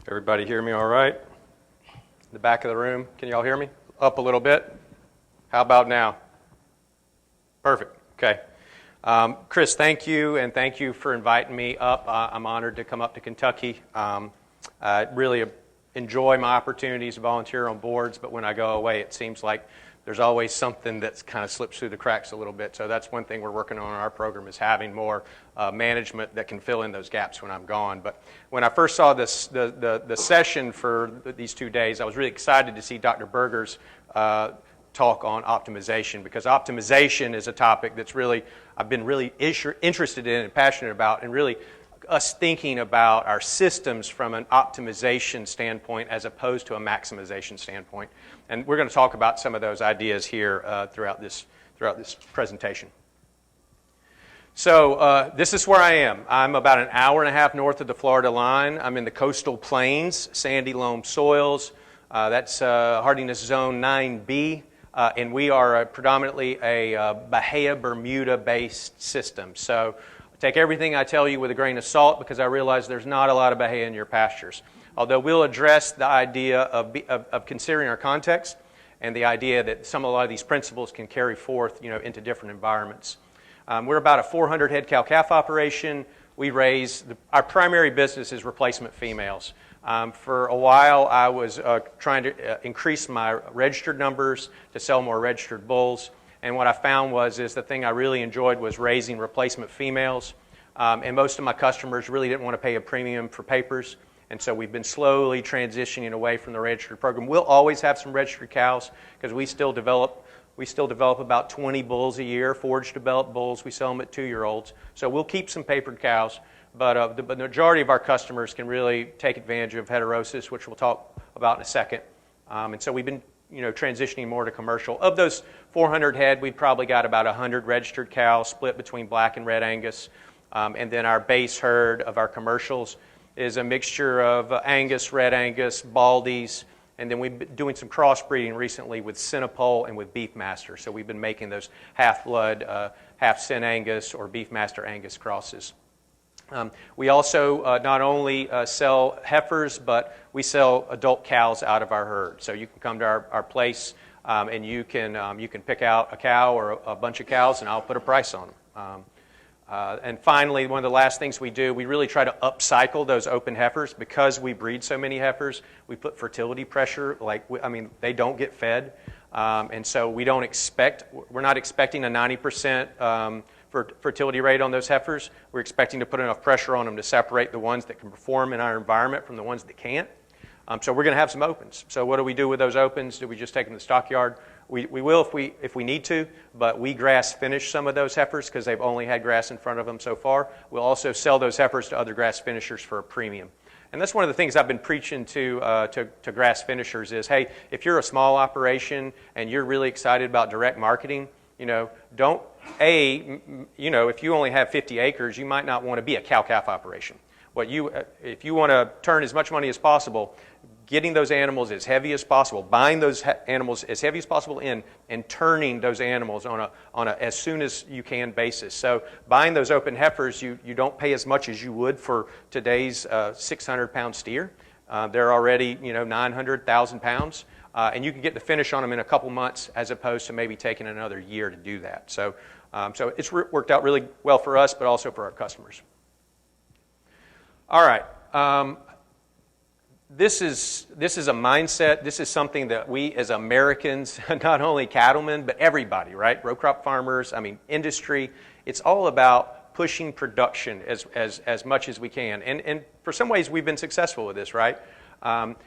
Everybody hear me all right? In the back of the room, can you all hear me? Up a little bit? How about now? Perfect, okay. Chris, thank you, and thank you for inviting me up. I'm honored to come up to Kentucky. I really enjoy my opportunities to volunteer on boards, but when I go away, it seems like there's always something that kind of slips through the cracks a little bit. So that's one thing we're working on in our program, is having more management that can fill in those gaps when I'm gone. But when I first saw this, the session for these 2 days, I was really excited to see Dr. Berger's talk on optimization, because optimization is a topic that's really, I've been really interested in and passionate about, and really us thinking about our systems from an optimization standpoint as opposed to a maximization standpoint. And we're going to talk about some of those ideas here throughout this presentation. So this is where I am. I'm about an hour and a half north of the Florida line. I'm in the coastal plains, sandy loam soils. That's hardiness zone 9B. And we are predominantly a Bahia Bermuda-based system. So take everything I tell you with a grain of salt, because I realize there's not a lot of Bahia in your pastures. Although we'll address the idea of considering our context and the idea that a lot of these principles can carry forth, into different environments. We're about a 400 head cow-calf operation. We raise, our primary business is replacement females. For a while, I was trying to increase my registered numbers to sell more registered bulls. And what I found is the thing I really enjoyed was raising replacement females. And most of my customers really didn't want to pay a premium for papers. And so we've been slowly transitioning away from the registered program. We'll always have some registered cows, because we still develop about 20 bulls a year, Forage developed bulls. We sell them at 2-year-olds. So we'll keep some papered cows. But the majority of our customers can really take advantage of heterosis, which we'll talk about in a second. And so we've been transitioning more to commercial. Of those 400 head, we've probably got about 100 registered cows split between black and red Angus. And then our base herd of our commercials is a mixture of Angus, red Angus, Baldies, and then we've been doing some crossbreeding recently with Cinepole and with Beefmaster. So we've been making those half-blood, half-Cin Angus or Beefmaster Angus crosses. We also not only sell heifers, but we sell adult cows out of our herd. So you can come to our place and you can pick out a cow or a bunch of cows, and I'll put a price on them. And finally, one of the last things we do, we really try to upcycle those open heifers. Because we breed so many heifers, we put fertility pressure. They don't get fed. And so we're not expecting a 90% fertility rate on those heifers. We're expecting to put enough pressure on them to separate the ones that can perform in our environment from the ones that can't. So we're going to have some opens. So what do we do with those opens? Do we just take them to the stockyard? We will if we need to, but we grass finish some of those heifers because they've only had grass in front of them so far. We'll also sell those heifers to other grass finishers for a premium. And that's one of the things I've been preaching to grass finishers is, hey, if you're a small operation and you're really excited about direct marketing, if you only have 50 acres, you might not want to be a cow-calf operation. If you want to turn as much money as possible, getting those animals as heavy as possible, buying those animals as heavy as possible in, and turning those animals on a as soon as you can basis. So buying those open heifers, you don't pay as much as you would for today's 600-pound steer. They're already 900,000 pounds, and you can get the finish on them in a couple months as opposed to maybe taking another year to do that. So it's worked out really well for us, but also for our customers. All right. This is a mindset. This is something that we as Americans, not only cattlemen, but everybody, right? Row crop farmers, industry. It's all about pushing production as much as we can. And for some ways, we've been successful with this, right?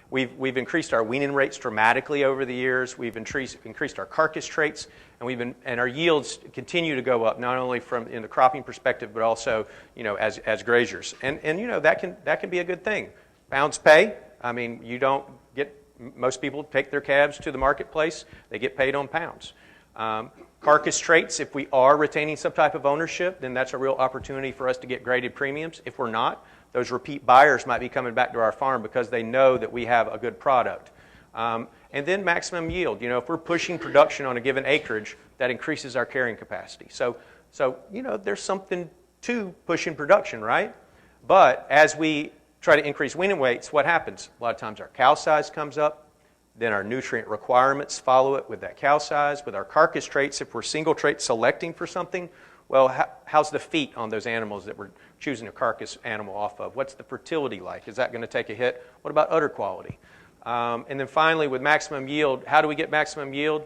We've increased our weaning rates dramatically over the years. We've increased our carcass traits, and our yields continue to go up, not only from in the cropping perspective, but also as grazers. And that can be a good thing. Pounds pay. Most people take their calves to the marketplace. They get paid on pounds. Carcass traits, if we are retaining some type of ownership, then that's a real opportunity for us to get graded premiums. If we're not, those repeat buyers might be coming back to our farm because they know that we have a good product. And then maximum yield. If we're pushing production on a given acreage, that increases our carrying capacity. So there's something to pushing production, right? But as we try to increase weaning weights, what happens? A lot of times our cow size comes up, then our nutrient requirements follow it with that cow size. With our carcass traits, if we're single trait selecting for something, well, how's the feet on those animals that we're choosing a carcass animal off of? What's the fertility like? Is that going to take a hit? What about udder quality? And then finally, with maximum yield, how do we get maximum yield?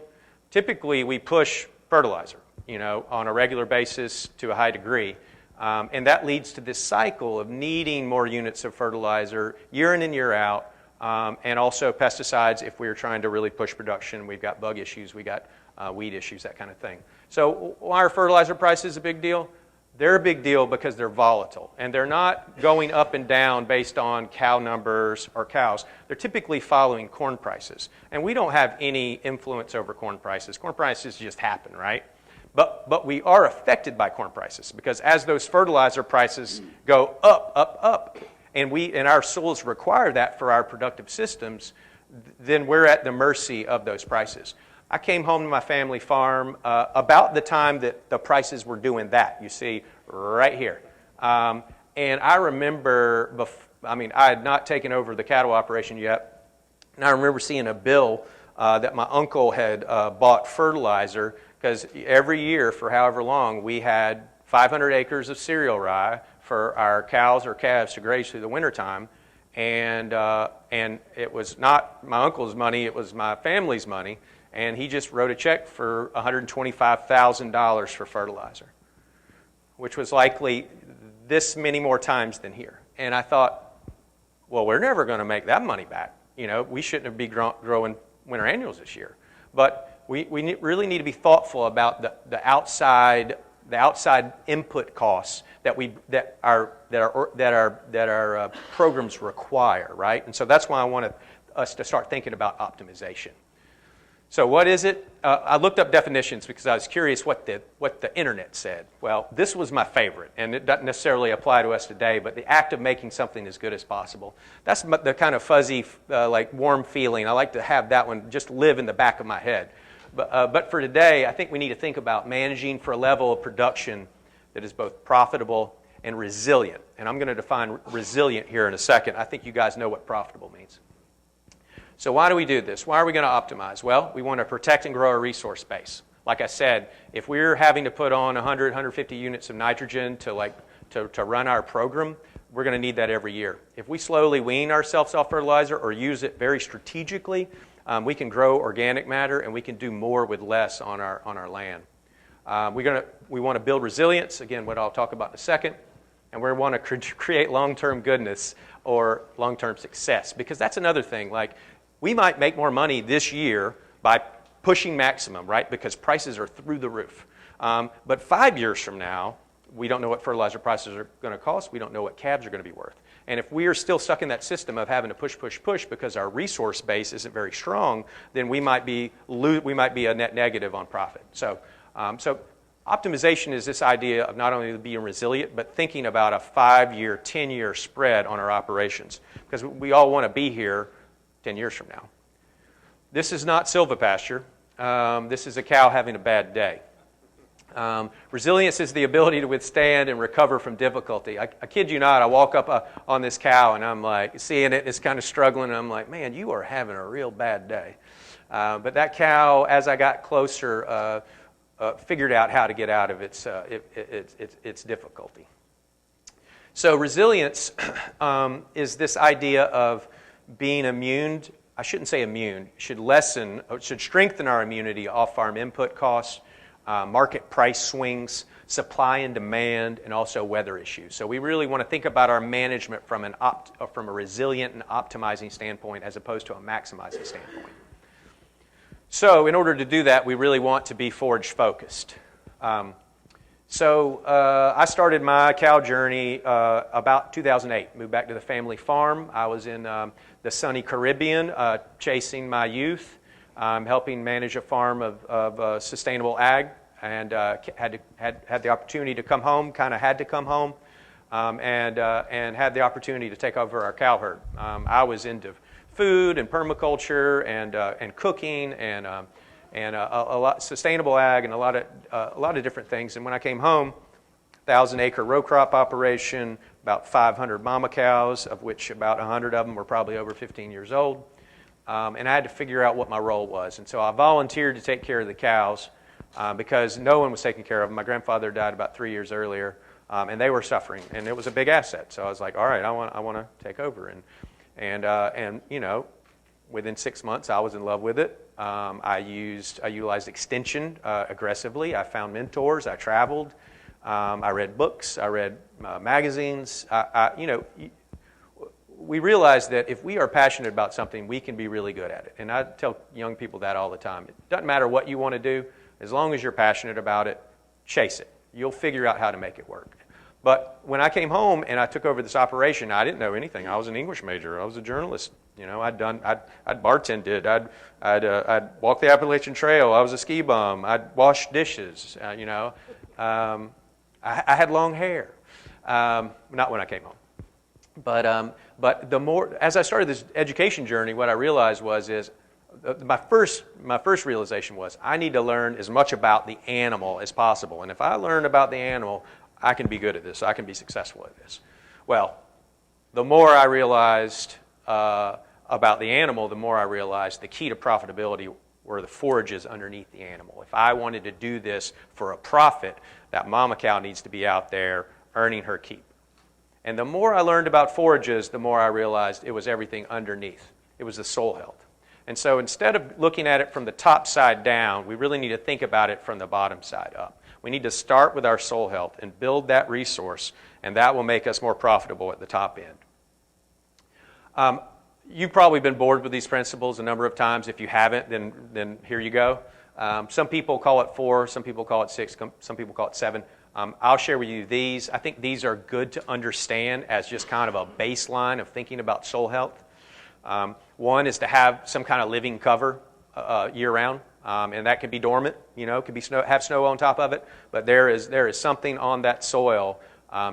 Typically, we push fertilizer, on a regular basis to a high degree. And that leads to this cycle of needing more units of fertilizer year in and year out, and also pesticides if we're trying to really push production. We've got bug issues, we got weed issues, that kind of thing. So why are fertilizer prices a big deal? They're a big deal because they're volatile, and they're not going up and down based on cow numbers or cows. They're typically following corn prices, and we don't have any influence over corn prices. Corn prices just happen, right? But we are affected by corn prices because as those fertilizer prices go up, and our soils require that for our productive systems, then we're at the mercy of those prices. I came home to my family farm about the time that the prices were doing that, you see, right here. And I remember, I had not taken over the cattle operation yet, and I remember seeing a bill that my uncle had bought fertilizer, because every year for however long we had 500 acres of cereal rye for our cows or calves to graze through the wintertime. And it was not my uncle's money, it was my family's money. And he just wrote a check for $125,000 for fertilizer, which was likely this many more times than here. And I thought, well, we're never going to make that money back. We shouldn't be growing winter annuals this year. But we really need to be thoughtful about the outside input costs that our programs require, right? And so that's why I wanted us to start thinking about optimization. So what is it? I looked up definitions because I was curious what the internet said. Well, this was my favorite, and it doesn't necessarily apply to us today, but the act of making something as good as possible. That's the kind of fuzzy, warm feeling. I like to have that one just live in the back of my head. But for today, I think we need to think about managing for a level of production that is both profitable and resilient. And I'm going to define resilient here in a second. I think you guys know what profitable means. So why do we do this? Why are we going to optimize? Well, we want to protect and grow our resource base. Like I said, if we're having to put on 100, 150 units of nitrogen to run our program, we're going to need that every year. If we slowly wean ourselves off fertilizer or use it very strategically, we can grow organic matter and we can do more with less on our land. We want to build resilience, again, what I'll talk about in a second, and we want to create long-term goodness or long-term success, because that's another thing. We might make more money this year by pushing maximum, right? Because prices are through the roof. But 5 years from now, we don't know what fertilizer prices are going to cost. We don't know what calves are going to be worth. And if we are still stuck in that system of having to push because our resource base isn't very strong, then we might be a net negative on profit. So optimization is this idea of not only being resilient, but thinking about a 5-year, 10-year spread on our operations, because we all want to be here 10 years from now. This is not silvopasture. This is a cow having a bad day. Resilience is the ability to withstand and recover from difficulty. I kid you not, I walk up on this cow and I'm like, seeing it, it's kind of struggling, and I'm like, man, you are having a real bad day. But that cow, as I got closer, figured out how to get out of its difficulty. So resilience is this idea of being immune. I shouldn't say immune. Should strengthen our immunity off farm input costs, market price swings, supply and demand, and also weather issues. So we really want to think about our management from a resilient and optimizing standpoint as opposed to a maximizing standpoint. So in order to do that, we really want to be forage focused. So I started my cow journey about 2008. Moved back to the family farm. I was in the sunny Caribbean chasing my youth, helping manage a farm of sustainable ag, and had the opportunity to come home. Kind of had to come home, and had the opportunity to take over our cow herd. I was into food and permaculture and cooking and a lot sustainable ag and a lot of different things. And when I came home, 1,000-acre row crop operation, about 500 mama cows, of which about 100 of them were probably over 15 years old. And I had to figure out what my role was. And so I volunteered to take care of the cows because no one was taking care of them. My grandfather died about 3 years earlier, and they were suffering, and it was a big asset. So I was like, all right, I want to take over. And you know, within 6 months, I was in love with it. I utilized extension aggressively. I found mentors. I traveled. I read books. I read magazines. You know, we realize that if we are passionate about something, we can be really good at it. And I tell young people that all the time. It doesn't matter what you want to do. As long as you're passionate about it, chase it. You'll figure out how to make it work. But when I came home and I took over this operation, I didn't know anything. I was an English major. I was a journalist. You know, I'd bartended. I'd walked the Appalachian Trail. I was a ski bum. I'd washed dishes. You know, I had long hair. Not when I came home. But the more, as I started this education journey, what I realized is my first realization was I need to learn as much about the animal as possible. And if I learn about the animal, I can be good at this. I can be successful at this. Well, the more I realized about the animal, the more I realized the key to profitability were the forages underneath the animal. If I wanted to do this for a profit, that mama cow needs to be out there earning her keep. And the more I learned about forages, the more I realized it was everything underneath. It was the soil health. And so instead of looking at it from the top side down, we really need to think about it from the bottom side up. We need to start with our soil health and build that resource, and that will make us more profitable at the top end. You've probably been bored with these principles a number of times. If you haven't, then here you go. Some people call it 4, some people call it 6, some people call it 7. I'll share with you these. I think these are good to understand as just kind of a baseline of thinking about soil health. One is to have some kind of living cover year-round, and that can be dormant. You know, it could be have snow on top of it, but there is something on that soil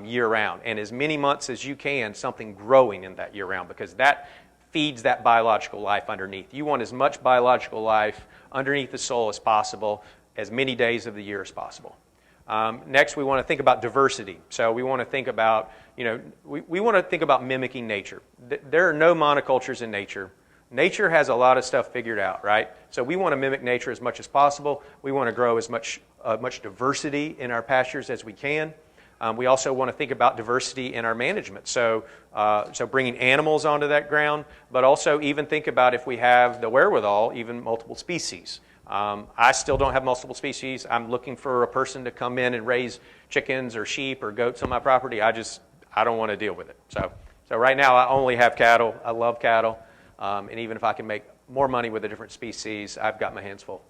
year-round, and as many months as you can, something growing in that year-round, because that feeds that biological life underneath. You want as much biological life underneath the soil as possible, as many days of the year as possible. Next, we want to think about diversity. So we want to think about, you know, we want to think about mimicking nature. There are no monocultures in nature. Nature has a lot of stuff figured out, right? So we want to mimic nature as much as possible. We want to grow as much diversity in our pastures as we can. We also want to think about diversity in our management. So bringing animals onto that ground, but also even think about if we have the wherewithal, even multiple species. I still don't have multiple species. I'm looking for a person to come in and raise chickens or sheep or goats on my property. I don't want to deal with it. So right now I only have cattle. I love cattle. And even if I can make more money with a different species, I've got my hands full.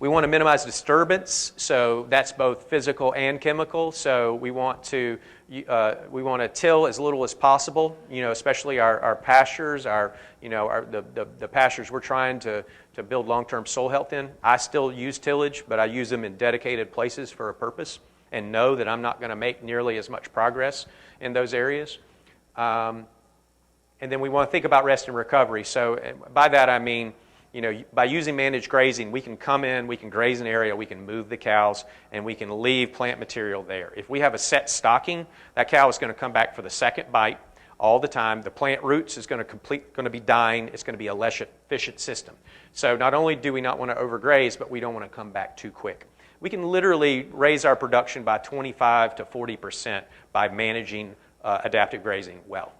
We want to minimize disturbance, so that's both physical and chemical. So we want to till as little as possible. You know, especially our pastures, the pastures we're trying to build long-term soil health in. I still use tillage, but I use them in dedicated places for a purpose, and know that I'm not going to make nearly as much progress in those areas. And then we want to think about rest and recovery. So by that I mean, you know, by using managed grazing, we can come in, we can graze an area, we can move the cows, and we can leave plant material there. If we have a set stocking, that cow is going to come back for the second bite all the time. The plant roots is going to be dying. It's going to be a less efficient system. So not only do we not want to overgraze, but we don't want to come back too quick. We can literally raise our production by 25 to 40% by managing adaptive grazing well.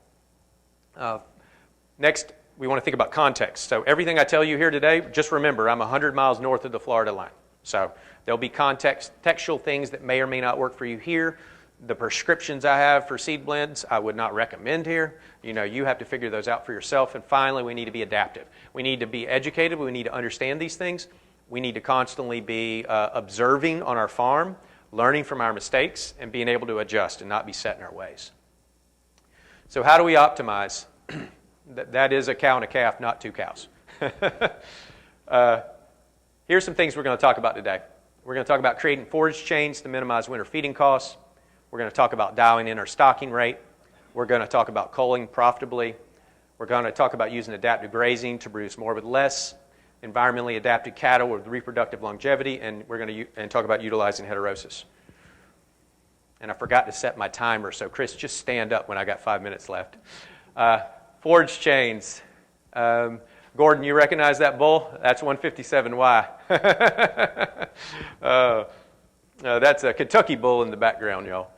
Next, we want to think about context. So everything I tell you here today, just remember, I'm 100 miles north of the Florida line. So there'll be textual things that may or may not work for you here. The prescriptions I have for seed blends, I would not recommend here. You know, you have to figure those out for yourself. And finally, we need to be adaptive. We need to be educated. We need to understand these things. We need to constantly be observing on our farm, learning from our mistakes, and being able to adjust and not be set in our ways. So how do we optimize? That is a cow and a calf, not two cows. Here's some things we're going to talk about today. We're going to talk about creating forage chains to minimize winter feeding costs. We're going to talk about dialing in our stocking rate. We're going to talk about culling profitably. We're going to talk about using adaptive grazing to produce more with less, environmentally adapted cattle with reproductive longevity, and we're going to talk about utilizing heterosis. And I forgot to set my timer, so Chris, just stand up when I got 5 minutes left. Forage chains. Gordon, you recognize that bull? That's 157Y. That's a Kentucky bull in the background, y'all.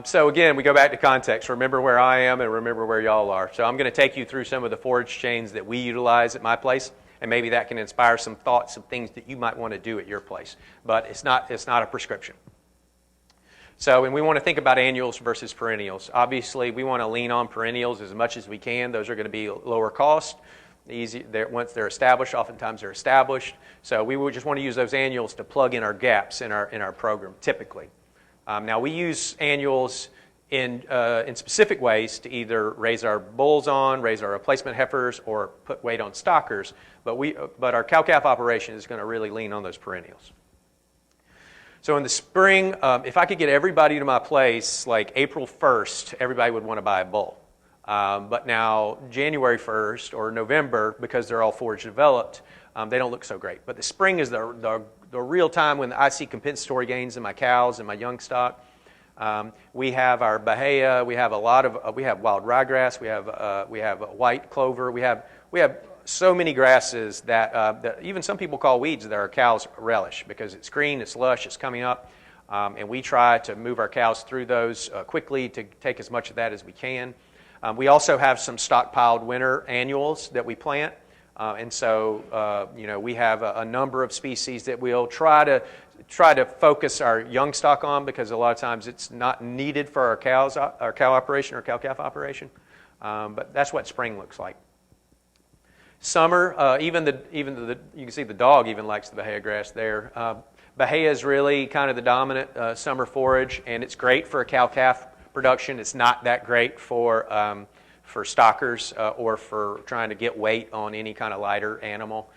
So again, we go back to context. Remember where I am and remember where y'all are. So I'm going to take you through some of the forage chains that we utilize at my place, and maybe that can inspire some thoughts, some things that you might want to do at your place. But it's not a prescription. So, and we want to think about annuals versus perennials. Obviously, we want to lean on perennials as much as we can. Those are going to be lower cost. Once they're established, oftentimes they're established. So we would just want to use those annuals to plug in our gaps in our program, typically. Now, we use annuals in specific ways to either raise our bulls on, raise our replacement heifers, or put weight on stockers. But our cow-calf operation is going to really lean on those perennials. So in the spring, if I could get everybody to my place like April 1st, everybody would want to buy a bull. But now January 1st or November, because they're all forage developed, they don't look so great. But the spring is the real time when I see compensatory gains in my cows and my young stock. We have our bahia, we have wild ryegrass, we have white clover, we have so many grasses that even some people call weeds that our cows relish because it's green, it's lush, it's coming up, and we try to move our cows through those quickly to take as much of that as we can. We also have some stockpiled winter annuals that we plant, and so we have a number of species that we'll try to focus our young stock on because a lot of times it's not needed for our cow operation or cow-calf operation, but that's what spring looks like. Summer, you can see the dog even likes the bahia grass there. Bahia is really kind of the dominant summer forage, and it's great for a cow-calf production. It's not that great for stockers or for trying to get weight on any kind of lighter animal.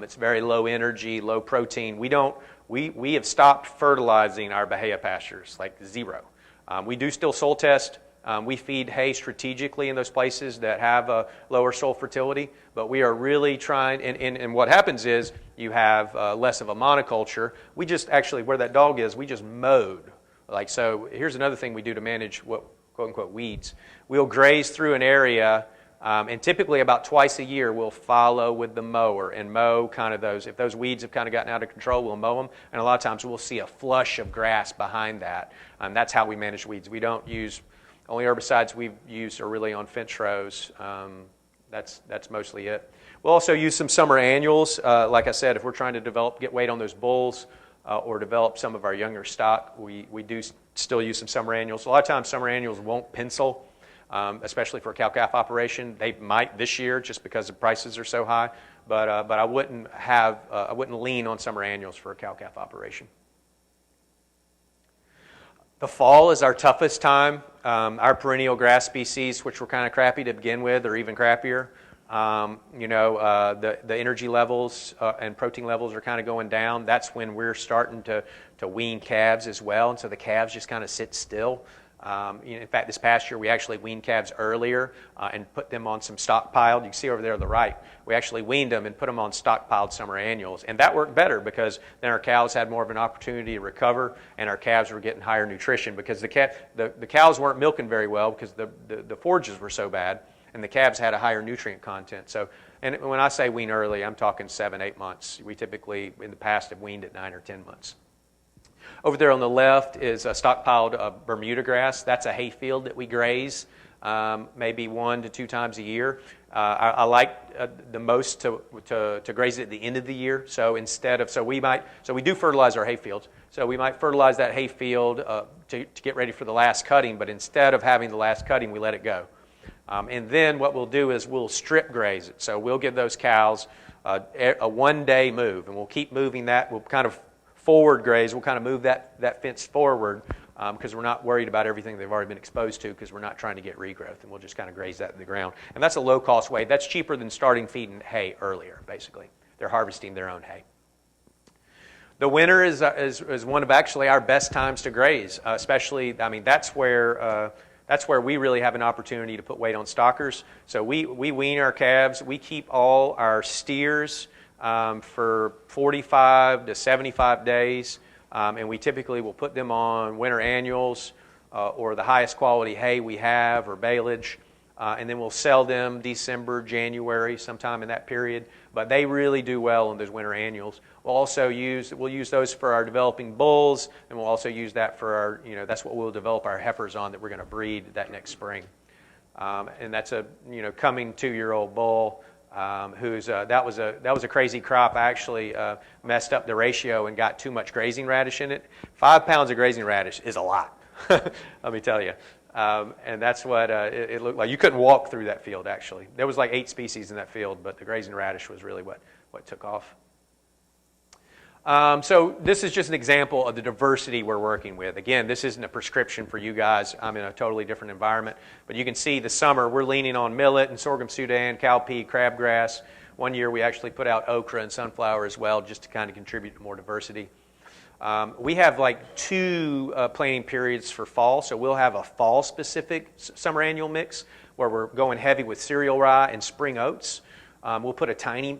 It's very low energy, low protein. We have stopped fertilizing our bahia pastures, like zero. We do still soil test. We feed hay strategically in those places that have a lower soil fertility, but we are really trying, and what happens is you have less of a monoculture. We just actually, where that dog is, we just mowed. So here's another thing we do to manage what quote-unquote weeds. We'll graze through an area, and typically about twice a year we'll follow with the mower and mow kind of those. If those weeds have kind of gotten out of control, we'll mow them, and a lot of times we'll see a flush of grass behind that. That's how we manage weeds. We don't use... Only herbicides we've used are really on fence rows. That's mostly it. We'll also use some summer annuals. Like I said, if we're trying to get weight on those bulls or develop some of our younger stock, we do still use some summer annuals. A lot of times summer annuals won't pencil, especially for a cow-calf operation. They might this year just because the prices are so high, but I wouldn't lean on summer annuals for a cow-calf operation. The fall is our toughest time. Our perennial grass species, which were kind of crappy to begin with, are even crappier. The energy levels and protein levels are kind of going down. That's when we're starting to wean calves as well, and so the calves just kind of sit still. In fact, this past year we actually weaned calves earlier and put them on some stockpiled. You can see over there on the right, we actually weaned them and put them on stockpiled summer annuals, and that worked better because then our cows had more of an opportunity to recover, and our calves were getting higher nutrition because the cows weren't milking very well because the forages were so bad, and the calves had a higher nutrient content. So, and when I say wean early, I'm talking 7-8 months. We typically in the past have weaned at 9 or 10 months. Over there on the left is a stockpiled Bermuda grass. That's a hay field that we graze maybe 1 to 2 times a year. I like the most to graze it at the end of the year. So we do fertilize our hay fields. So we might fertilize that hay field to get ready for the last cutting, but instead of having the last cutting, we let it go. And then what we'll do is we'll strip graze it. So we'll give those cows a one-day move, and we'll keep moving that. We'll kind of forward graze. We'll kind of move that fence forward because we're not worried about everything they've already been exposed to because we're not trying to get regrowth, and we'll just kind of graze that to the ground. And that's a low-cost way. That's cheaper than starting feeding hay earlier, basically. They're harvesting their own hay. The winter is one of actually our best times to graze, especially, that's where we really have an opportunity to put weight on stockers. So we wean our calves. We keep all our steers for 45 to 75 days. and we typically will put them on winter annuals or the highest quality hay we have, or baleage, and then we'll sell them December, January, sometime in that period. But they really do well on those winter annuals. We'll use those for our developing bulls, and we'll also use that for our, that's what we'll develop our heifers on that we're going to breed that next spring. And that's a coming 2-year-old bull who's that was a crazy crop. I actually messed up the ratio and got too much grazing radish in it. 5 pounds of grazing radish is a lot, let me tell you. And that's what it looked like. You couldn't walk through that field, actually. There was like 8 species in that field, but the grazing radish was really what took off. So this is just an example of the diversity we're working with. Again, this isn't a prescription for you guys. I'm in a totally different environment. But you can see the summer, we're leaning on millet and sorghum Sudan, cowpea, crabgrass. One year we actually put out okra and sunflower as well, just to kind of contribute to more diversity. We have like 2 planting periods for fall, so we'll have a fall-specific summer annual mix where we're going heavy with cereal rye and spring oats. We might put a tiny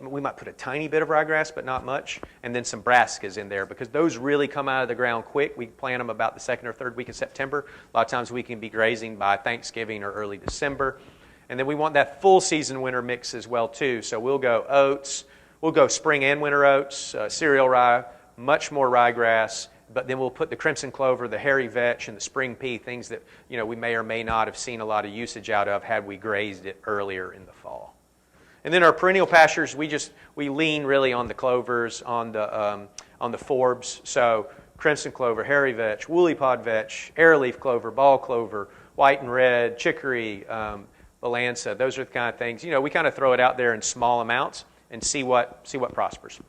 bit of ryegrass, but not much, and then some brassicas in there because those really come out of the ground quick. We plant them about the 2nd or 3rd week of September. A lot of times we can be grazing by Thanksgiving or early December. And then we want that full season winter mix as well too. So we'll go oats, we'll go spring and winter oats, cereal rye, much more ryegrass, but then we'll put the crimson clover, the hairy vetch, and the spring pea, things that we may or may not have seen a lot of usage out of had we grazed it earlier in the fall. And then our perennial pastures, we lean really on the clovers, on the forbs. So crimson clover, hairy vetch, woolly pod vetch, arrowleaf clover, ball clover, white and red, chicory, balansa. Those are the kind of things. We kind of throw it out there in small amounts and see what prospers.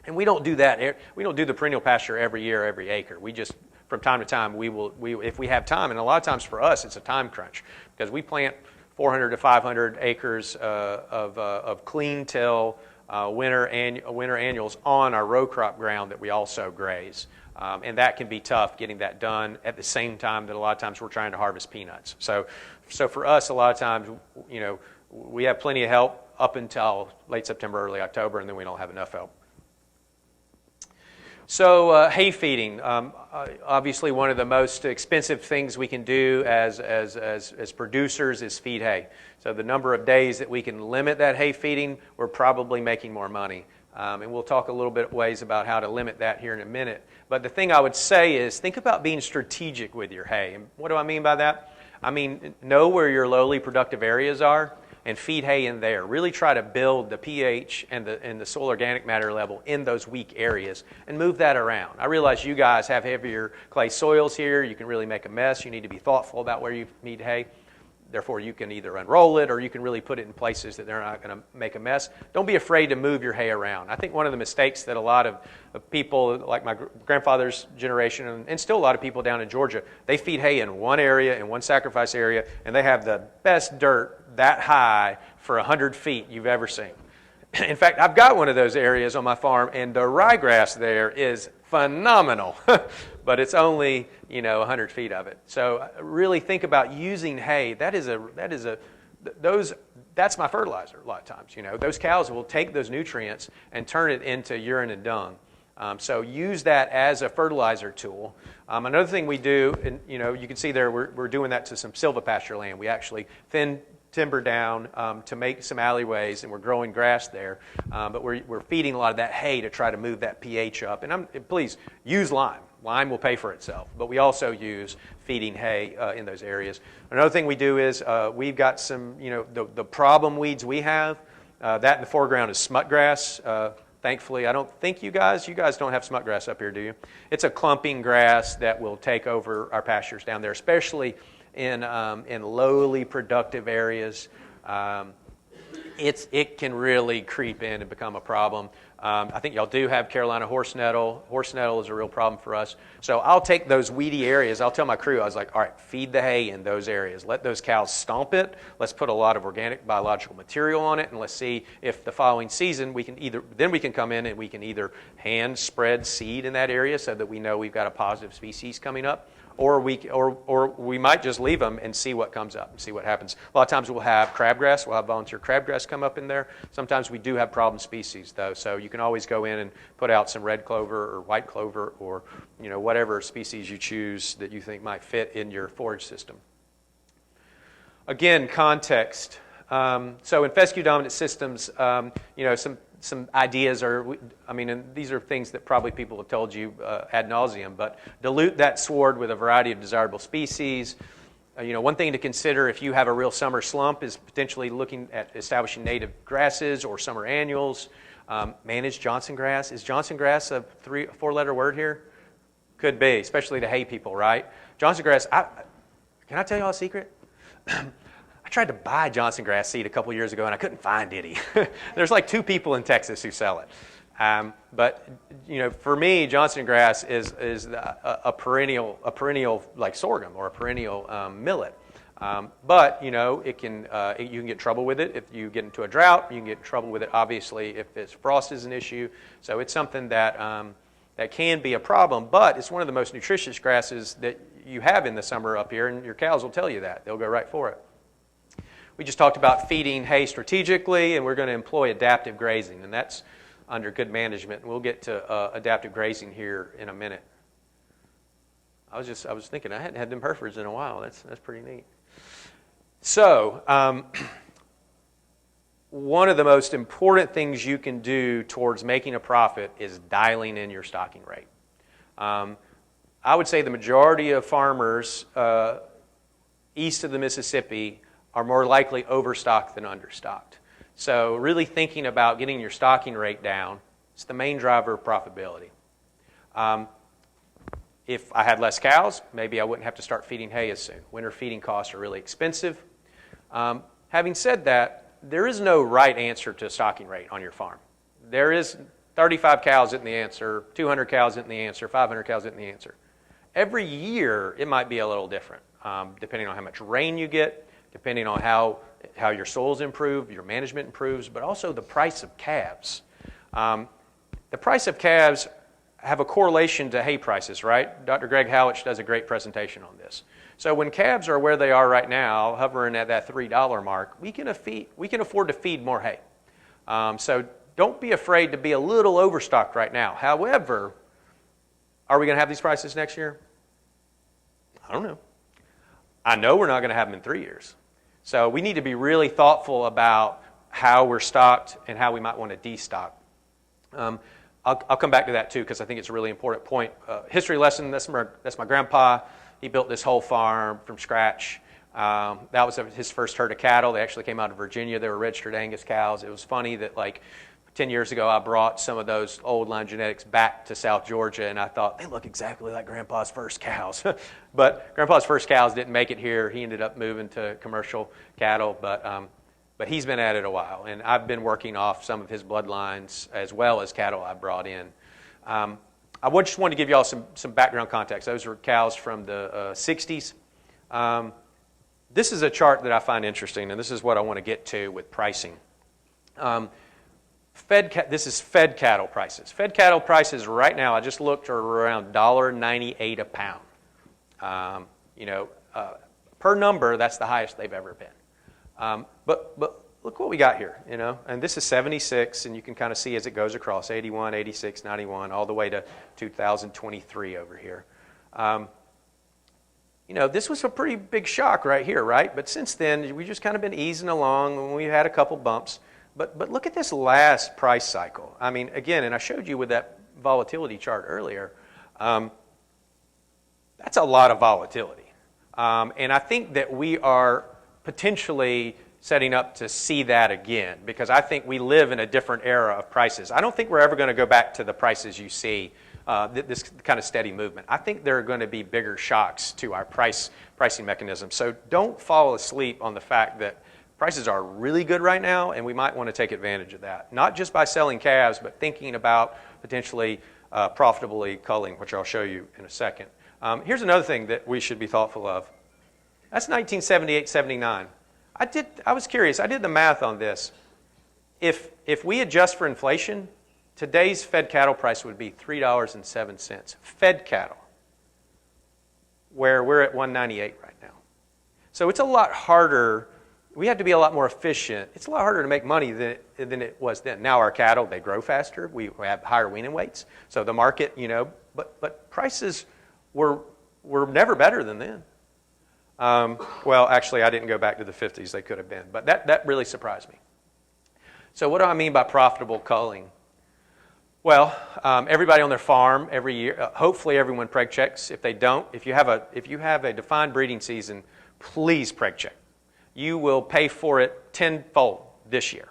And we don't do that. We don't do the perennial pasture every year, every acre. We just, from time to time, if we have time, and a lot of times for us, it's a time crunch because we plant 400 to 500 acres of clean till winter annuals on our row crop ground that we also graze. And that can be tough getting that done at the same time that a lot of times we're trying to harvest peanuts. So for us, a lot of times, we have plenty of help up until late September, early October, and then we don't have enough help. So hay feeding, obviously one of the most expensive things we can do as producers is feed hay. So the number of days that we can limit that hay feeding, we're probably making more money. And we'll talk a little bit ways about how to limit that here in a minute. But the thing I would say is think about being strategic with your hay. And what do I mean by that? I mean, know where your lowly productive areas are and feed hay in there. Really try to build the pH and the soil organic matter level in those weak areas and move that around. I realize you guys have heavier clay soils here. You can really make a mess. You need to be thoughtful about where you need hay. Therefore, you can either unroll it or you can really put it in places that they're not going to make a mess. Don't be afraid to move your hay around. I think one of the mistakes that a lot of people, like my grandfather's generation, and still a lot of people down in Georgia, they feed hay in one area, in one sacrifice area, and they have the best dirt that high for 100 feet you've ever seen. In fact, I've got one of those areas on my farm, and the ryegrass there is phenomenal, but it's only 100 feet of it. So really think about using hay. That's my fertilizer a lot of times. Those cows will take those nutrients and turn it into urine and dung. So use that as a fertilizer tool. Another thing we do, and you can see there we're doing that to some silvopasture land. We actually thin timber down to make some alleyways, and we're growing grass there. But we're feeding a lot of that hay to try to move that pH up. And please use lime. Lime will pay for itself. But we also use feeding hay in those areas. Another thing we do is we've got some, the problem weeds we have. That in the foreground is smut grass. Thankfully, I don't think you guys don't have smut grass up here, do you? It's a clumping grass that will take over our pastures down there, especially in lowly productive areas. It can really creep in and become a problem. I think y'all do have Carolina horse nettle. Horse nettle is a real problem for us. So I'll take those weedy areas. I'll tell my crew, I was like, all right, feed the hay in those areas. Let those cows stomp it. Let's put a lot of organic biological material on it, and let's see if the following season we can come in and we can either hand spread seed in that area so that we know we've got a positive species coming up, or we might just leave them and see what comes up and see what happens. A lot of times we'll have crabgrass. We'll have volunteer crabgrass come up in there. Sometimes we do have problem species, though, so you can always go in and put out some red clover or white clover or whatever species you choose that you think might fit in your forage system. Again, context. So in fescue-dominant systems, some ideas are, and these are things that probably people have told you ad nauseum, but dilute that sward with a variety of desirable species. One thing to consider if you have a real summer slump is potentially looking at establishing native grasses or summer annuals. Manage Johnson grass. Is Johnson grass a 4-letter word here? Could be, especially to hay people, right? Johnson grass, can I tell you all a secret? I tried to buy Johnson grass seed a couple years ago and I couldn't find any. There's like 2 people in Texas who sell it. But for me, Johnson grass is a perennial like sorghum or a perennial millet. But it can you can get in trouble with it if you get into a drought. You can get in trouble with it obviously if frost is an issue. So it's something that that can be a problem. But it's one of the most nutritious grasses that you have in the summer up here, and your cows will tell you that. They'll go right for it. We just talked about feeding hay strategically, and we're going to employ adaptive grazing, and that's under good management. We'll get to adaptive grazing here in a minute. I was thinking I hadn't had them Herefords in a while. That's pretty neat. So, one of the most important things you can do towards making a profit is dialing in your stocking rate. I would say the majority of farmers east of the Mississippi are more likely overstocked than understocked. So really thinking about getting your stocking rate down is the main driver of profitability. If I had less cows, maybe I wouldn't have to start feeding hay as soon. Winter feeding costs are really expensive. Having said that, there is no right answer to a stocking rate on your farm. There is 35 cows isn't the answer, 200 cows isn't the answer, 500 cows isn't the answer. Every year, it might be a little different, depending on how much rain you get, depending on how your soils improve, your management improves, but also the price of calves. The price of calves have a correlation to hay prices, right? Dr. Greg Howich does a great presentation on this. So when calves are where they are right now, hovering at that $3 mark, we can afford to feed more hay. So don't be afraid to be a little overstocked right now. However, are we going to have these prices next year? I don't know. I know we're not going to have them in 3 years. So we need to be really thoughtful about how we're stocked and how we might want to destock. I'll come back to that too because I think it's a really important point. History lesson, that's my grandpa. He built this whole farm from scratch. That was his first herd of cattle. They actually came out of Virginia. They were registered Angus cows. It was funny that 10 years ago, I brought some of those old line genetics back to South Georgia, and I thought, they look exactly like Grandpa's first cows. But Grandpa's first cows didn't make it here. He ended up moving to commercial cattle, but he's been at it a while, and I've been working off some of his bloodlines as well as cattle I brought in. I just wanted to give you all some background context. Those were cows from the 60s. This is a chart that I find interesting, and this is what I want to get to with pricing. This is fed cattle prices. Fed cattle prices right now, I just looked, are around $1.98 a pound. Per number, that's the highest they've ever been. But look what we got here, and this is 76, and you can kind of see as it goes across, 81, 86, 91, all the way to 2023 over here. This was a pretty big shock right here, right? But since then, we've just kind of been easing along, and we had a couple bumps. But look at this last price cycle. I mean, again, and I showed you with that volatility chart earlier, that's a lot of volatility. And I think that we are potentially setting up to see that again because I think we live in a different era of prices. I don't think we're ever going to go back to the prices you see, this kind of steady movement. I think there are going to be bigger shocks to our pricing mechanism. So don't fall asleep on the fact that prices are really good right now, and we might want to take advantage of that. Not just by selling calves, but thinking about potentially profitably culling, which I'll show you in a second. Here's another thing that we should be thoughtful of. That's 1978-79. I was curious. I did the math on this. If we adjust for inflation, today's fed cattle price would be $3.07. Fed cattle. where we're at 198 right now. So it's a lot harder. We have to be a lot more efficient. It's a lot harder to make money than it was then. Now our cattle, they grow faster. We have higher weaning weights. So the market, but prices were never better than then. Well, actually, I didn't go back to the 50s. They could have been. But that really surprised me. So what do I mean by profitable culling? Well, everybody on their farm every year, hopefully everyone preg checks. If they don't, if you have a defined breeding season, please preg check. You will pay for it tenfold this year.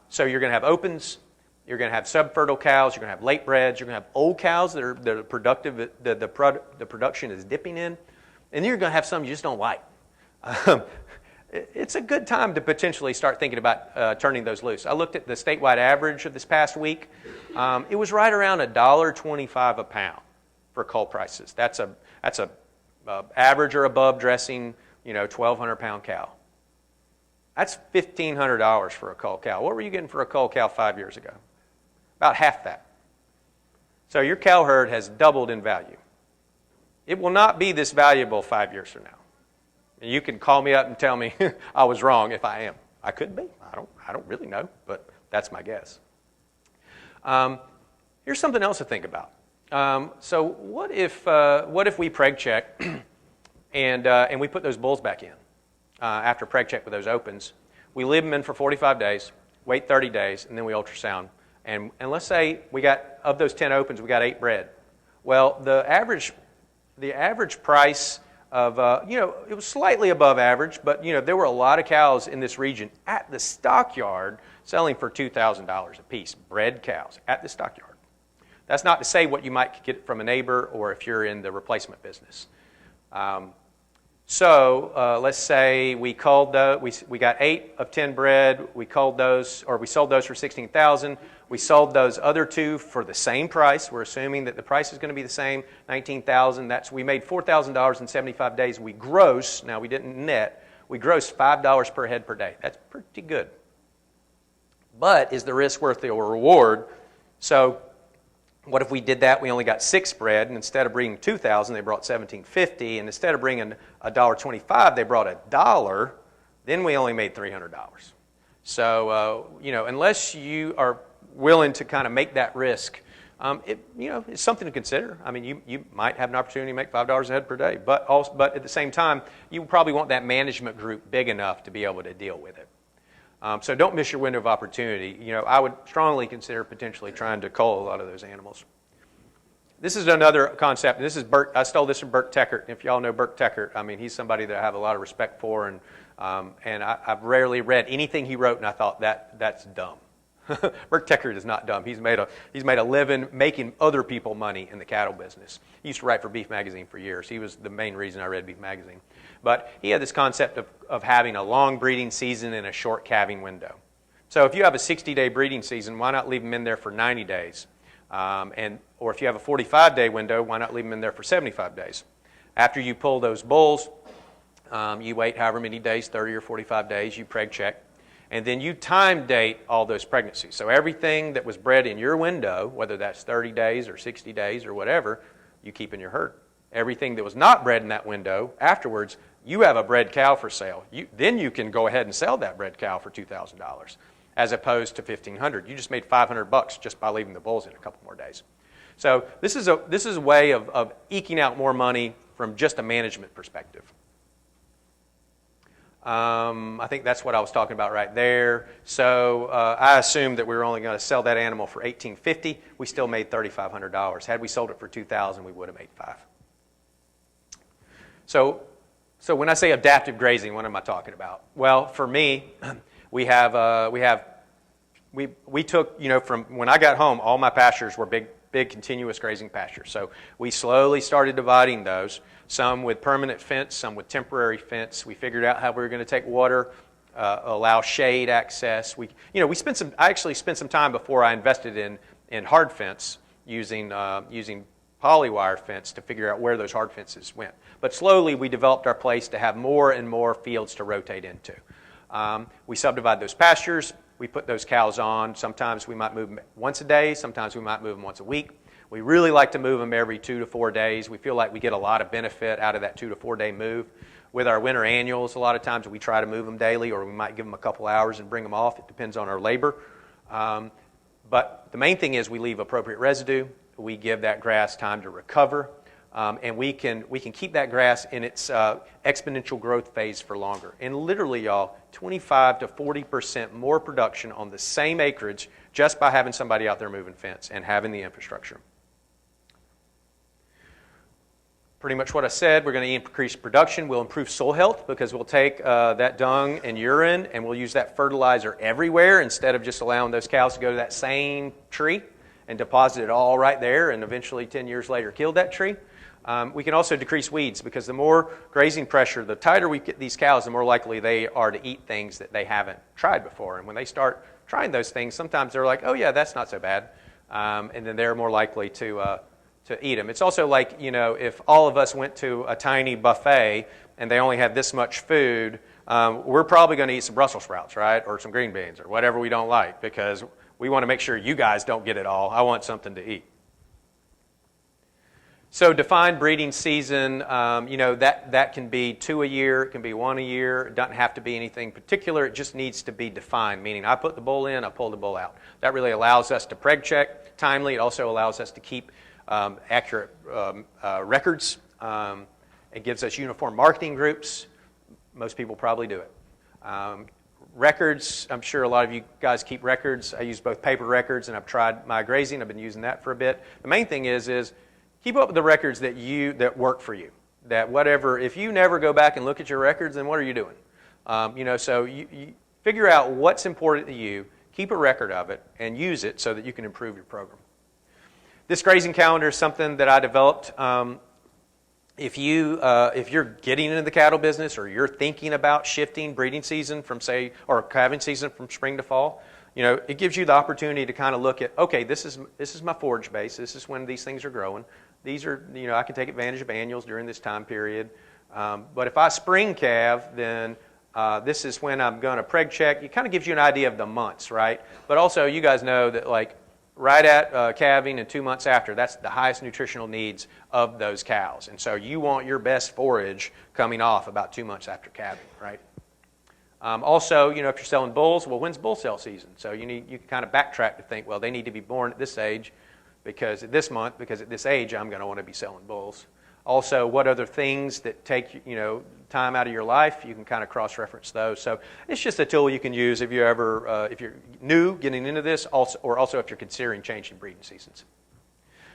So you're going to have opens, you're going to have subfertile cows, you're going to have late breds, you're going to have old cows that are productive, the production is dipping in, and you're going to have some you just don't like. It's a good time to potentially start thinking about turning those loose. I looked at the statewide average of this past week. It was right around $1.25 a pound for cull prices. That's a average or above dressing, 1,200-pound cow. That's $1,500 for a cull cow. What were you getting for a cull cow 5 years ago? About half that. So your cow herd has doubled in value. It will not be this valuable 5 years from now. And you can call me up and tell me I was wrong if I am. I could be. I don't really know, but that's my guess. Here's something else to think about. So what if we preg check and we put those bulls back in after preg check with those opens? We leave them in for 45 days, wait 30 days, and then we ultrasound. And let's say we got, of those 10 opens, we got 8 bred. Well, the average price of, it was slightly above average, but, there were a lot of cows in this region at the stockyard selling for $2,000 a piece, bred cows at the stockyard. That's not to say what you might get from a neighbor or if you're in the replacement business. Let's say we culled we got 8 of 10 bred. We culled those, or we sold those for $16,000. We sold those other 2 for the same price. We're assuming that the price is going to be the same, $19,000. We made $4,000 in 75 days. We gross. Now we didn't net. We grossed $5 per head per day. That's pretty good. But is the risk worth the reward? So what if we did that? We only got 6 bred, and instead of bringing $2,000, they brought $1,750, and instead of bringing $1.25, they brought $1. Then we only made $300. So unless you are willing to kind of make that risk, it's something to consider. I mean, you might have an opportunity to make $5 a head per day, but at the same time, you probably want that management group big enough to be able to deal with it. So don't miss your window of opportunity. I would strongly consider potentially trying to cull a lot of those animals. This is another concept. This is Bert. I stole this from Bert Teckert. If y'all know Bert Teckert, I mean, he's somebody that I have a lot of respect for, and I've rarely read anything he wrote, and I thought that's dumb. Bert Teckert is not dumb. He's made a living making other people money in the cattle business. He used to write for Beef Magazine for years. He was the main reason I read Beef Magazine. But he had this concept of having a long breeding season and a short calving window. So if you have a 60-day breeding season, why not leave them in there for 90 days? Or if you have a 45-day window, why not leave them in there for 75 days? After you pull those bulls, you wait however many days, 30 or 45 days, you preg check. And then you time date all those pregnancies. So everything that was bred in your window, whether that's 30 days or 60 days or whatever, you keep in your herd. Everything that was not bred in that window, afterwards, you have a bred cow for sale. Then you can go ahead and sell that bred cow for $2,000 as opposed to $1,500. You just made $500 just by leaving the bulls in a couple more days. So this is a way of eking out more money from just a management perspective. I think that's what I was talking about right there. So I assumed that we were only going to sell that animal for $1,850. We still made $3,500. Had we sold it for $2,000, we would have made $5,000. So when I say adaptive grazing, what am I talking about? Well, for me, we took, from when I got home, all my pastures were big continuous grazing pastures. So we slowly started dividing those, some with permanent fence, some with temporary fence. We figured out how we were going to take water, allow shade access. I actually spent some time before I invested in hard fence using polywire fence to figure out where those hard fences went. But slowly we developed our place to have more and more fields to rotate into. We subdivide those pastures. We put those cows on. Sometimes we might move them once a day. Sometimes we might move them once a week. We really like to move them every 2 to 4 days. We feel like we get a lot of benefit out of that 2 to 4 day move. With our winter annuals, a lot of times we try to move them daily, or we might give them a couple hours and bring them off. It depends on our labor. But the main thing is we leave appropriate residue. We give that grass time to recover. And we can keep that grass in its exponential growth phase for longer. And literally, y'all, 25 to 40% more production on the same acreage just by having somebody out there moving fence and having the infrastructure. Pretty much what I said, we're going to increase production. We'll improve soil health because we'll take that dung and urine and we'll use that fertilizer everywhere instead of just allowing those cows to go to that same tree and deposit it all right there and eventually 10 years later kill that tree. We can also decrease weeds because the more grazing pressure, the tighter we get these cows, the more likely they are to eat things that they haven't tried before. And when they start trying those things, sometimes they're like, oh yeah, that's not so bad. And then they're more likely to eat them. It's also like, if all of us went to a tiny buffet and they only have this much food, we're probably going to eat some Brussels sprouts, right? Or some green beans or whatever we don't like because we want to make sure you guys don't get it all. I want something to eat. So defined breeding season, that can be 2 a year, it can be 1 a year. It doesn't have to be anything particular. It just needs to be defined, meaning I put the bull in, I pull the bull out. That really allows us to preg check timely. It also allows us to keep accurate records. It gives us uniform marketing groups. Most people probably do it. Records, I'm sure a lot of you guys keep records. I use both paper records and I've tried my grazing. I've been using that for a bit. The main thing is keep up with the records that work for you. That whatever, if you never go back and look at your records, then what are you doing? So you figure out what's important to you, keep a record of it, and use it so that you can improve your program. This grazing calendar is something that I developed. If you're getting into the cattle business or you're thinking about shifting breeding season or calving season from spring to fall, it gives you the opportunity to kind of look at, okay, this is my forage base. This is when these things are growing. These are, I can take advantage of annuals during this time period. But if I spring calve, then this is when I'm going to preg check. It kind of gives you an idea of the months, right? But also, you guys know that right at calving and 2 months after, that's the highest nutritional needs of those cows. And so you want your best forage coming off about 2 months after calving, right? Also, if you're selling bulls, well, when's bull sale season? So you can kind of backtrack to think, well, they need to be born at this age because at this age, I'm going to want to be selling bulls. Also, what other things that take time out of your life, you can kind of cross-reference those. So it's just a tool you can use if you're new getting into this, or also if you're considering changing breeding seasons.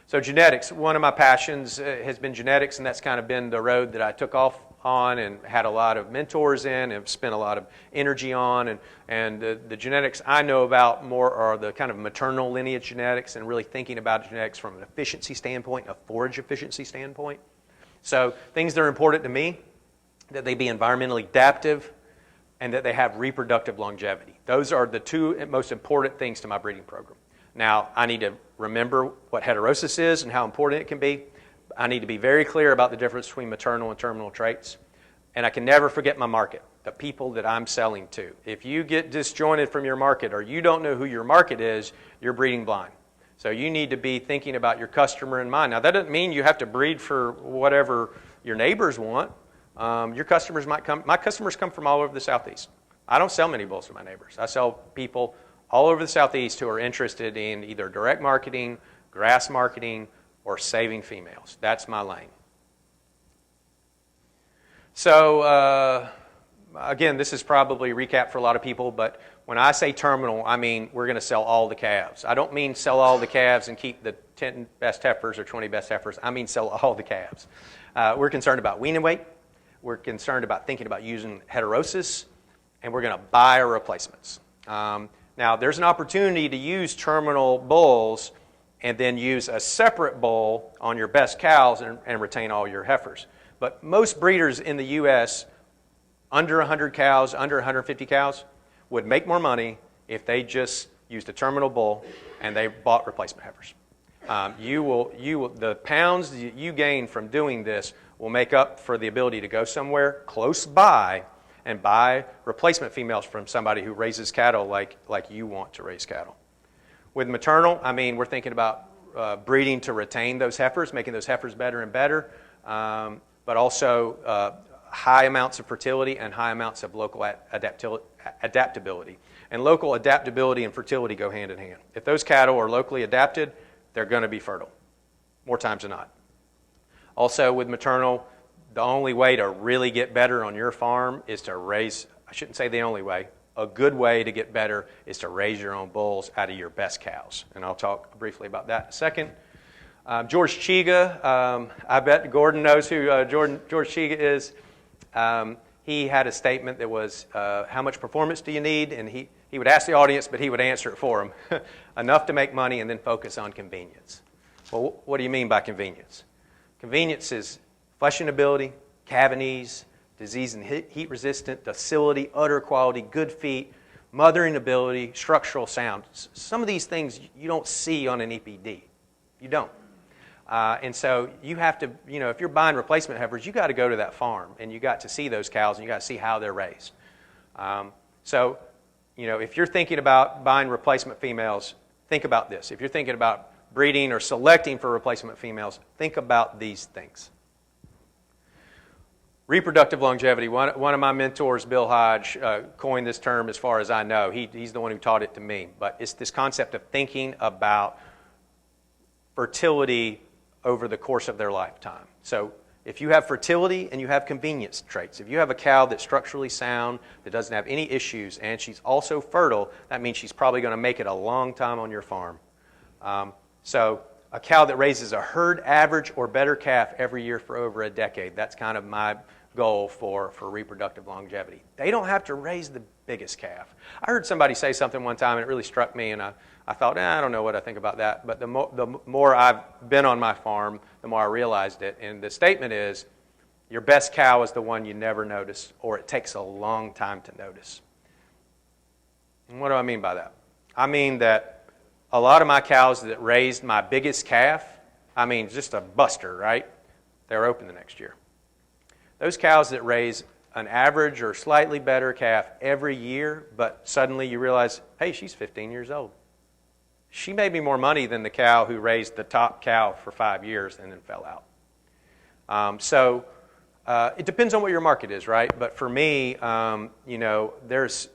So genetics, one of my passions has been genetics, and that's kind of been the road that I took off on and had a lot of mentors in and spent a lot of energy on. And the genetics I know about more are the kind of maternal lineage genetics and really thinking about genetics from an efficiency standpoint, a forage efficiency standpoint. So things that are important to me, that they be environmentally adaptive and that they have reproductive longevity. Those are the two most important things to my breeding program. Now, I need to remember what heterosis is and how important it can be. I need to be very clear about the difference between maternal and terminal traits. And I can never forget my market, the people that I'm selling to. If you get disjointed from your market or you don't know who your market is, you're breeding blind. So you need to be thinking about your customer in mind. Now, that doesn't mean you have to breed for whatever your neighbors want. Your customers might come. My customers come from all over the Southeast. I don't sell many bulls to my neighbors. I sell people all over the Southeast who are interested in either direct marketing, grass marketing, or saving females. That's my lane. So, again, this is probably a recap for a lot of people, but when I say terminal, I mean we're going to sell all the calves. I don't mean sell all the calves and keep the 10 best heifers or 20 best heifers. I mean sell all the calves. We're concerned about wean and weight. We're concerned about thinking about using heterosis, and we're going to buy our replacements. Now, there's an opportunity to use terminal bulls and then use a separate bull on your best cows and retain all your heifers. But most breeders in the U.S., under 100 cows, under 150 cows, would make more money if they just used a terminal bull and they bought replacement heifers. The pounds that you gain from doing this will make up for the ability to go somewhere close by and buy replacement females from somebody who raises cattle like you want to raise cattle. With maternal, I mean, we're thinking about breeding to retain those heifers, making those heifers better and better, but also high amounts of fertility and high amounts of local adaptability. And local adaptability and fertility go hand in hand. If those cattle are locally adapted, they're going to be fertile, more times than not. Also, with maternal, the only way to really get better on your farm is to raise, I shouldn't say the only way, a good way to get better is to raise your own bulls out of your best cows. And I'll talk briefly about that in a second. George Chiga, I bet Gordon knows who George Chiga is. He had a statement that was, how much performance do you need? And he would ask the audience, but he would answer it for them. Enough to make money and then focus on convenience. Well, what do you mean by convenience? Convenience is fleshing ability, calving ease, disease and heat resistant, docility, udder quality, good feet, mothering ability, structural sound. Some of these things you don't see on an EPD. You don't. And so you have to, if you're buying replacement heifers, you got to go to that farm and you got to see those cows and you got to see how they're raised. So, if you're thinking about buying replacement females, think about this. If you're thinking about breeding or selecting for replacement females, think about these things. Reproductive longevity. One of my mentors, Bill Hodge, coined this term as far as I know. He's the one who taught it to me. But it's this concept of thinking about fertility over the course of their lifetime. So if you have fertility and you have convenience traits, if you have a cow that's structurally sound, that doesn't have any issues, and she's also fertile, that means she's probably going to make it a long time on your farm. So a cow that raises a herd average or better calf every year for over a decade, that's kind of my goal for reproductive longevity. They don't have to raise the biggest calf. I heard somebody say something one time and it really struck me, and I thought, I don't know what I think about that. But the more I've been on my farm, the more I realized it. And the statement is, your best cow is the one you never notice, or it takes a long time to notice. And what do I mean by that? I mean that a lot of my cows that raised my biggest calf, just a buster, right? They're open the next year. Those cows that raise an average or slightly better calf every year, but suddenly you realize, hey, she's 15 years old. She made me more money than the cow who raised the top cow for 5 years and then fell out. So it depends on what your market is, right? But for me, there's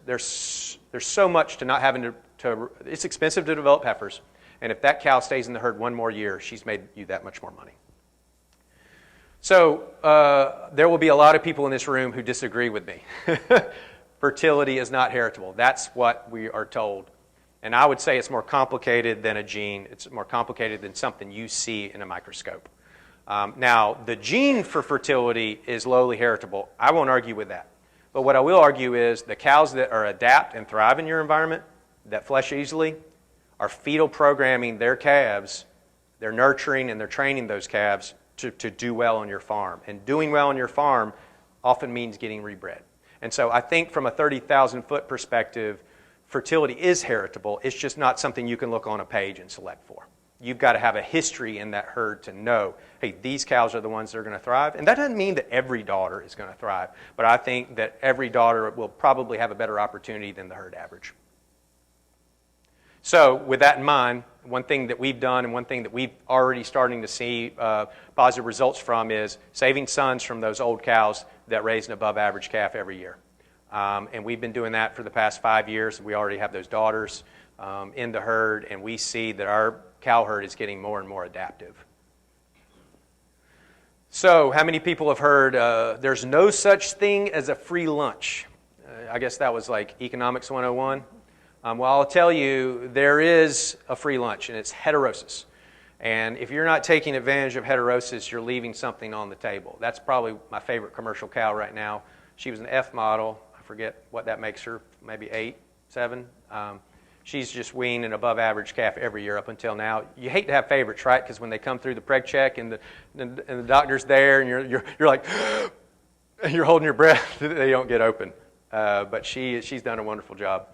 so much to not having to. It's expensive to develop heifers, and if that cow stays in the herd one more year, she's made you that much more money. So there will be a lot of people in this room who disagree with me. Fertility is not heritable. That's what we are told. And I would say it's more complicated than a gene. It's more complicated than something you see in a microscope. Now, the gene for fertility is lowly heritable. I won't argue with that. But what I will argue is the cows that are adapt and thrive in your environment, that flesh easily, are fetal programming their calves. They're nurturing and they're training those calves to do well on your farm. And doing well on your farm often means getting rebred. And so I think from a 30,000-foot perspective, fertility is heritable. It's just not something you can look on a page and select for. You've got to have a history in that herd to know, hey, these cows are the ones that are going to thrive. And that doesn't mean that every daughter is going to thrive, but I think that every daughter will probably have a better opportunity than the herd average. So with that in mind, one thing that we've done and one thing that we've already starting to see positive results from is saving sons from those old cows that raise an above average calf every year. And we've been doing that for the past 5 years. We already have those daughters in the herd, and we see that our cow herd is getting more and more adaptive. So how many people have heard there's no such thing as a free lunch? I guess that was like Economics 101. Well, I'll tell you, there is a free lunch, and it's heterosis. And if you're not taking advantage of heterosis, you're leaving something on the table. That's probably my favorite commercial cow right now. She was an F model. I forget what that makes her, maybe 8, 7. She's just weaned an above average calf every year up until now. You hate to have favorites, right? Because when they come through the preg check and the doctor's there and you're like, and you're holding your breath, they don't get open. But she's done a wonderful job.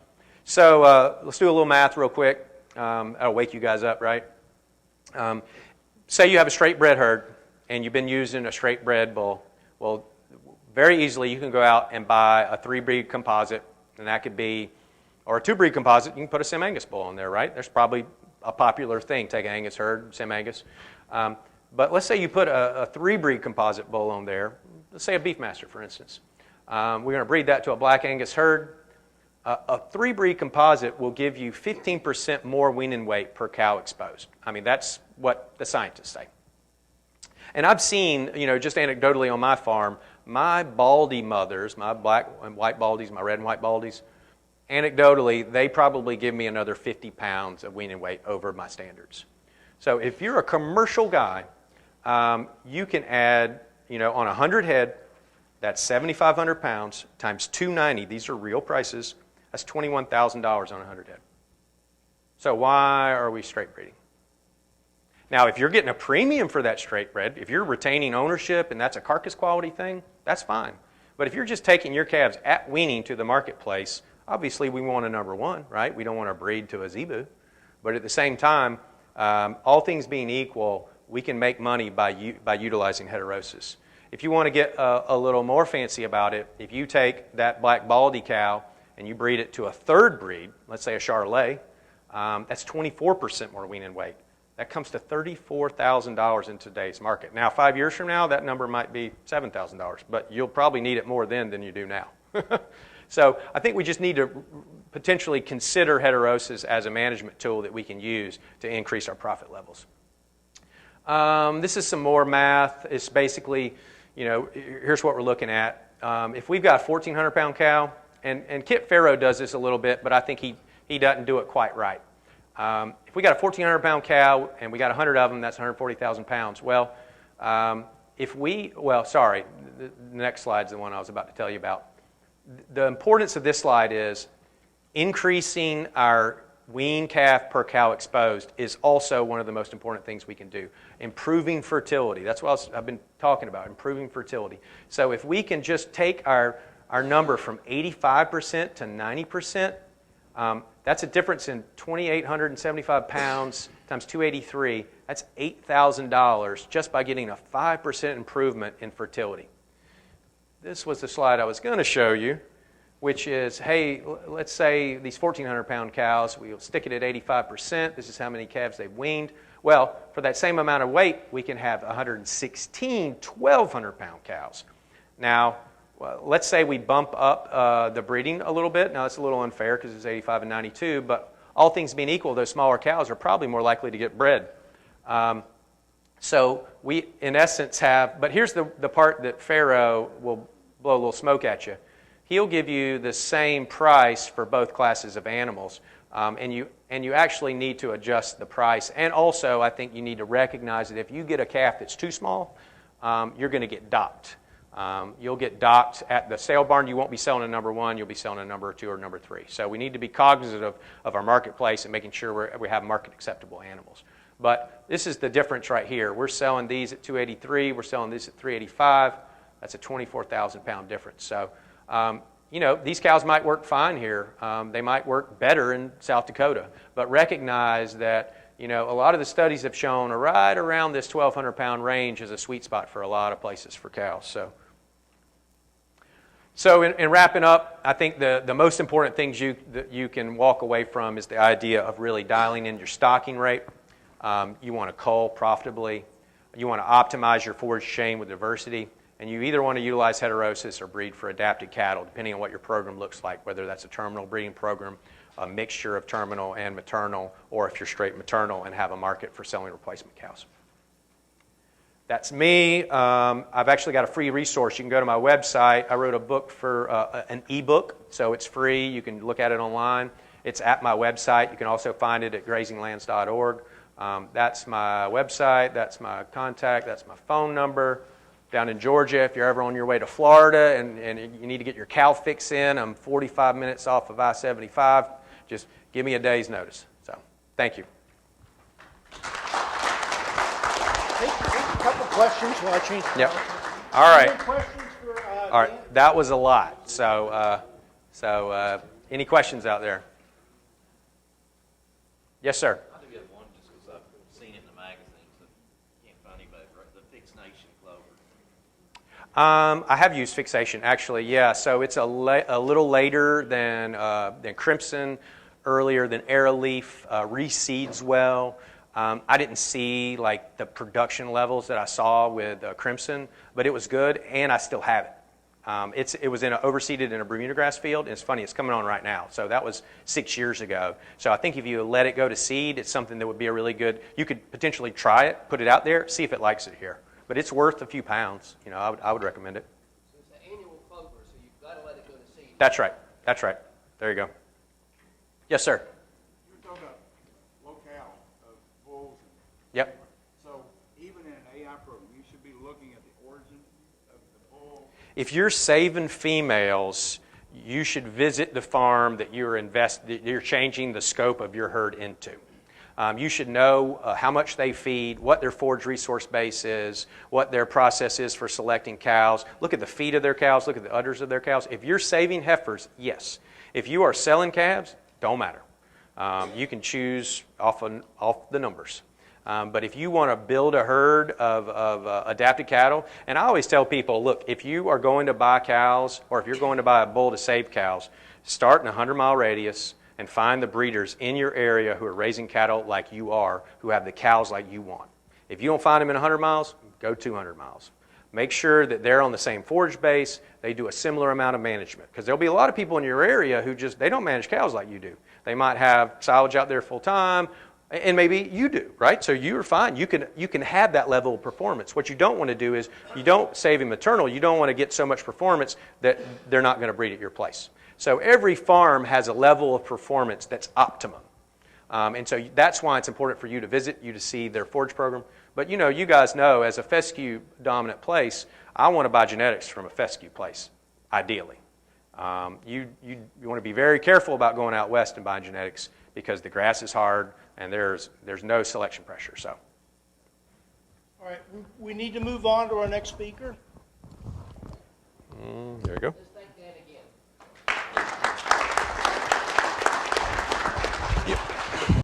So let's do a little math real quick. That'll wake you guys up, right? Say you have a straight bred herd and you've been using a straight bred bull. Well, very easily you can go out and buy a 3-breed composite, and that could be, or a 2-breed composite. You can put a Sim Angus bull on there, right? There's probably a popular thing. Take an Angus herd, Sim-Angus. But let's say you put a 3-breed composite bull on there. Let's say a Beefmaster, for instance. We're going to breed that to a Black Angus herd. A 3-breed composite will give you 15% more weaning weight per cow exposed. I mean, that's what the scientists say. And I've seen, just anecdotally on my farm, my baldy mothers, my black and white baldies, my red and white baldies, anecdotally, they probably give me another 50 pounds of weaning weight over my standards. So if you're a commercial guy, you can add, on 100 head, that's 7,500 pounds times 290. These are real prices. That's $21,000 on 100 head. So why are we straight breeding? Now, if you're getting a premium for that straight bred, if you're retaining ownership and that's a carcass quality thing, that's fine. But if you're just taking your calves at weaning to the marketplace, obviously we want a number one, right? We don't want to breed to a zebu. But at the same time, all things being equal, we can make money by utilizing heterosis. If you want to get a little more fancy about it, if you take that black baldy cow and you breed it to a 3rd breed, let's say a Charolais, that's 24% more weaning weight. That comes to $34,000 in today's market. Now, 5 years from now, that number might be $7,000, but you'll probably need it more then than you do now. So I think we just need to potentially consider heterosis as a management tool that we can use to increase our profit levels. This is some more math. It's basically, here's what we're looking at. If we've got a 1,400-pound cow, and Kit Farrow does this a little bit, but I think he doesn't do it quite right. If we got a 1,400-pound cow and we got 100 of them, that's 140,000 pounds. Well, the next slide's the one I was about to tell you about. The importance of this slide is increasing our wean calf per cow exposed is also one of the most important things we can do. Improving fertility. That's what I've been talking about, improving fertility. So if we can just take our number from 85% to 90%, that's a difference in 2,875 pounds times 283. That's $8,000 just by getting a 5% improvement in fertility. This was the slide I was going to show you, which is, hey, let's say these 1,400-pound cows, we'll stick it at 85%. This is how many calves they've weaned. Well, for that same amount of weight, we can have 116 1,200-pound cows. Now, well, let's say we bump up the breeding a little bit. Now, that's a little unfair because it's 85 and 92, but all things being equal, those smaller cows are probably more likely to get bred. So we, in essence, have, but here's the part that Farrow will blow a little smoke at you. He'll give you the same price for both classes of animals, and you actually need to adjust the price. And also, I think you need to recognize that if you get a calf that's too small, you're going to get docked. You'll get docked at the sale barn. You won't be selling a number one. You'll be selling a number 2 or number 3. So we need to be cognizant of our marketplace and making sure we have market acceptable animals. But this is the difference right here. We're selling these at 283. We're selling these at 385. That's a 24,000 pound difference. So, these cows might work fine here. They might work better in South Dakota. But recognize that, a lot of the studies have shown right around this 1,200 pound range is a sweet spot for a lot of places for cows. So in wrapping up, I think the most important things that you can walk away from is the idea of really dialing in your stocking rate. You want to cull profitably. You want to optimize your forage chain with diversity. And you either want to utilize heterosis or breed for adapted cattle, depending on what your program looks like, whether that's a terminal breeding program, a mixture of terminal and maternal, or if you're straight maternal and have a market for selling replacement cows. That's me. I've actually got a free resource. You can go to my website. I wrote a book for an ebook, so it's free. You can look at it online. It's at my website. You can also find it at grazinglands.org. That's my website. That's my contact. That's my phone number. Down in Georgia, if you're ever on your way to Florida and you need to get your cow fix in, I'm 45 minutes off of I-75. Just give me a day's notice. So, thank you. Take a couple questions while I change the Yep. All right. Any questions for All right. That was a lot. So, any questions out there? Yes, sir. I do have one just because I've seen it in the magazines. I can't find anybody. The fixation clover. I have used fixation, actually, yeah. So it's a little later than crimson, earlier than arrowleaf, reseeds well. I didn't see like the production levels that I saw with crimson, but it was good, and I still have it. It was overseeded in a Bermuda grass field, and it's funny, it's coming on right now. So that was 6 years ago. So I think if you let it go to seed, it's something that would be a really good, you could potentially try it, put it out there, see if it likes it here. But it's worth a few pounds. You know, I would recommend it. So it's an annual clover, so you've got to let it go to seed. That's right. That's right. There you go. Yes, sir. You were talking about locale of bulls. Yep. So even in an AI program, you should be looking at the origin of the bull. If you're saving females, you should visit the farm that you're changing the scope of your herd into. You should know how much they feed, what their forage resource base is, what their process is for selecting cows. Look at the feed of their cows. Look at the udders of their cows. If you're saving heifers, yes. If you are selling calves, don't matter. You can choose off the numbers. But if you want to build a herd of adapted cattle, and I always tell people, look, if you are going to buy cows or if you're going to buy a bull to save cows, start in a 100-mile radius and find the breeders in your area who are raising cattle like you are, who have the cows like you want. If you don't find them in 100 miles, go 200 miles. Make sure that they're on the same forage base, they do a similar amount of management. Because there'll be a lot of people in your area who they don't manage cows like you do. They might have silage out there full time, and maybe you do, right? So you're fine. You can have that level of performance. What you don't want to do is you don't save in maternal. You don't want to get so much performance that they're not going to breed at your place. So every farm has a level of performance that's optimum. And so that's why it's important for you to see their forage program. But you guys know, as a fescue dominant place, I want to buy genetics from a fescue place, ideally. You want to be very careful about going out west and buying genetics because the grass is hard and there's no selection pressure. So, All right, we need to move on to our next speaker. there you go.